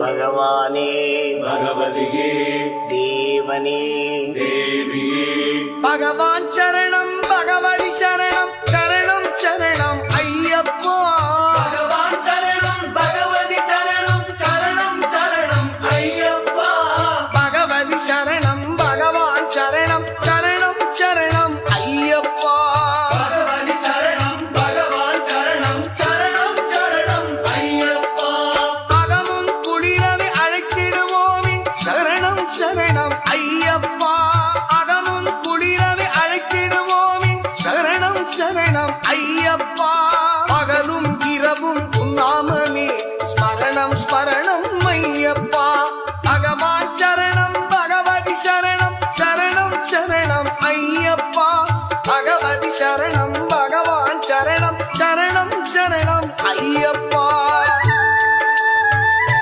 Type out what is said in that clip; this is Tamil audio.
பகவானே பகவதியே தேவனே தேவியே பகவான் சரணம் பகவதி சரணம் சரணம் சரணம் ஐயப்பா பகவான் சரணம் பகவதி சரணம் சரணம் சரணம் ஐயப்பா பகவதி சரணம் பகவான் சரணம் சரணம் சரணம் ஐயப்பா பகவதி சரணம் பகவான் சரணம் சரணம் சரணம் ஐயப்பா அகமும் குளிரவே அழைத்திடுவோமே சரணம் சரணம் ஐயப்பா அகமும் குளிரவே அழைத்திடுவோமே சரணம் சரணம் ஐயப்பா பகலும் இரவும் உன்னாமமே ஸ்மரணம் ஸ்மரணம் ஐயப்பா பகவான் சரணம் பகவதி சரணம் சரணம் சரணம் ஐயப்பா பகவதி சரணம் பகவான் சரணம் சரணம் சரணம் ஐயப்பா